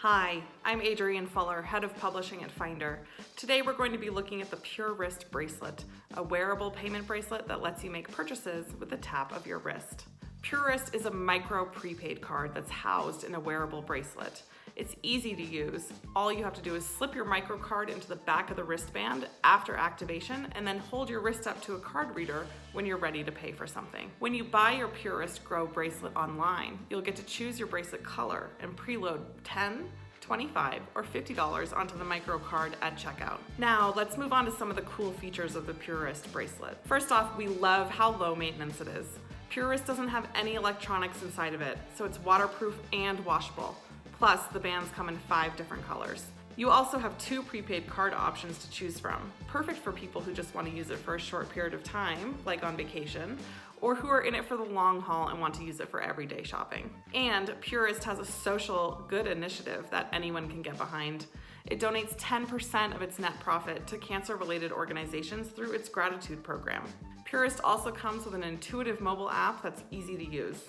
Hi, I'm Adrienne Fuller, Head of Publishing at Finder. Today we're going to be looking at the Purewrist bracelet, a wearable payment bracelet that lets you make purchases with the tap of your wrist. Purewrist is a micro prepaid card that's housed in a wearable bracelet. It's easy to use. All you have to do is slip your micro card into the back of the wristband after activation and then hold your wrist up to a card reader when you're ready to pay for something. When you buy your Purewrist Grow bracelet online, you'll get to choose your bracelet color and preload $10, $25, or $50 onto the micro card at checkout. Now, let's move on to some of the cool features of the Purewrist bracelet. First off, we love how low maintenance it is. Purewrist doesn't have any electronics inside of it, so it's waterproof and washable. Plus, the bands come in 5 different colors. You also have 2 prepaid card options to choose from, perfect for people who just want to use it for a short period of time, like on vacation, or who are in it for the long haul and want to use it for everyday shopping. And Purewrist has a social good initiative that anyone can get behind. It donates 10% of its net profit to cancer-related organizations through its gratitude program. Purewrist also comes with an intuitive mobile app that's easy to use.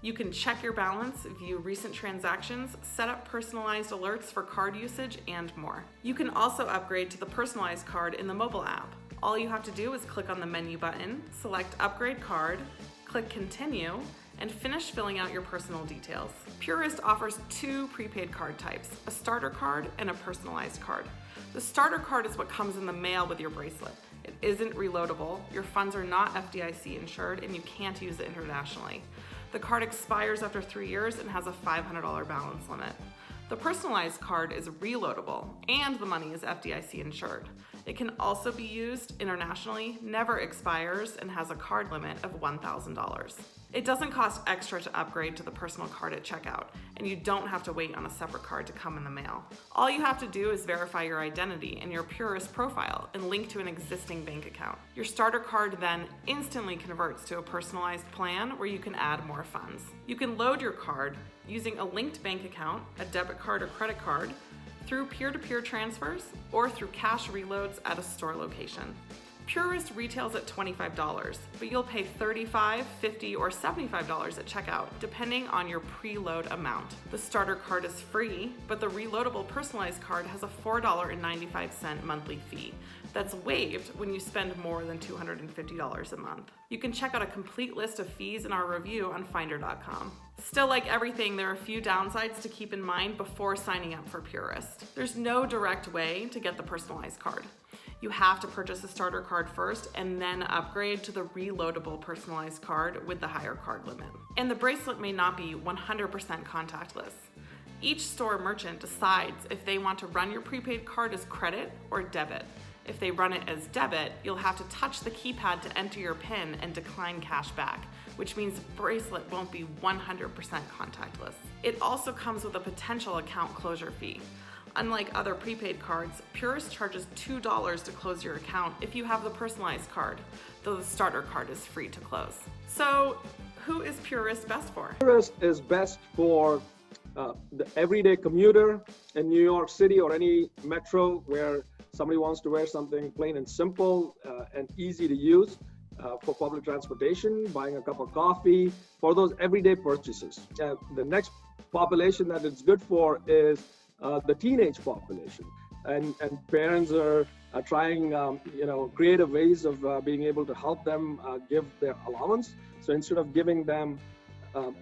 You can check your balance, view recent transactions, set up personalized alerts for card usage, and more. You can also upgrade to the personalized card in the mobile app. All you have to do is click on the menu button, select Upgrade Card, click Continue, and finish filling out your personal details. Purewrist offers 2 prepaid card types, a starter card and a personalized card. The starter card is what comes in the mail with your bracelet. It isn't reloadable, your funds are not FDIC insured, and you can't use it internationally. The card expires after 3 years and has a $500 balance limit. The personalized card is reloadable and the money is FDIC insured. It can also be used internationally, never expires, and has a card limit of $1,000. It doesn't cost extra to upgrade to the personal card at checkout, and you don't have to wait on a separate card to come in the mail. All you have to do is verify your identity and your Purewrist profile and link to an existing bank account. Your starter card then instantly converts to a personalized plan where you can add more funds. You can load your card using a linked bank account, a debit card or credit card, through peer-to-peer transfers, or through cash reloads at a store location. Purewrist retails at $25, but you'll pay $35, $50, or $75 at checkout, depending on your preload amount. The starter card is free, but the reloadable personalized card has a $4.95 monthly fee. That's waived when you spend more than $250 a month. You can check out a complete list of fees in our review on Finder.com. Still, like everything, there are a few downsides to keep in mind before signing up for Purewrist. There's no direct way to get the personalized card. You have to purchase a starter card first and then upgrade to the reloadable personalized card with the higher card limit. And the bracelet may not be 100% contactless. Each store merchant decides if they want to run your prepaid card as credit or debit. If they run it as debit, you'll have to touch the keypad to enter your PIN and decline cash back, which means the bracelet won't be 100% contactless. It also comes with a potential account closure fee. Unlike other prepaid cards, Purewrist charges $2 to close your account if you have the personalized card, though the starter card is free to close. So, who is Purewrist best for? Purewrist is best for the everyday commuter in New York City or any metro where somebody wants to wear something plain and simple and easy to use for public transportation, buying a cup of coffee, for those everyday purchases. The next population that it's good for is the teenage population, and parents are trying creative ways of being able to help them give their allowance. So instead of giving them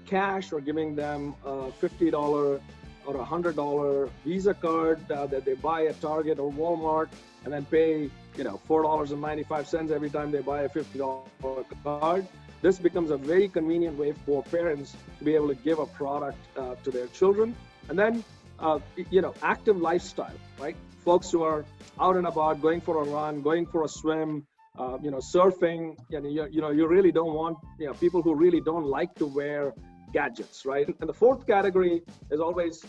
cash or giving them a $50 or $100 Visa card that they buy at Target or Walmart and then pay $4.95 every time they buy a $50 card, this becomes a very convenient way for parents to be able to give a product to their children. And then active lifestyle, right? Folks who are out and about, going for a run, going for a swim, surfing, you really don't want, people who really don't like to wear gadgets, right? And the fourth category is always,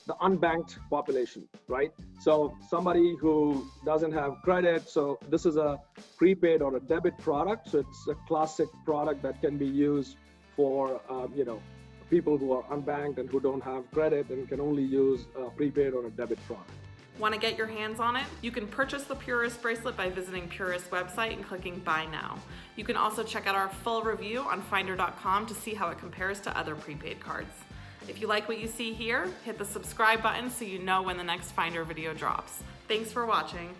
the unbanked population, right? So somebody who doesn't have credit, so this is a prepaid or a debit product. So it's a classic product that can be used for, people who are unbanked and who don't have credit and can only use a prepaid or a debit product. Want to get your hands on it? You can purchase the Purewrist bracelet by visiting Purewrist's website and clicking Buy Now. You can also check out our full review on Finder.com to see how it compares to other prepaid cards. If you like what you see here, hit the subscribe button so you know when the next Finder video drops. Thanks for watching.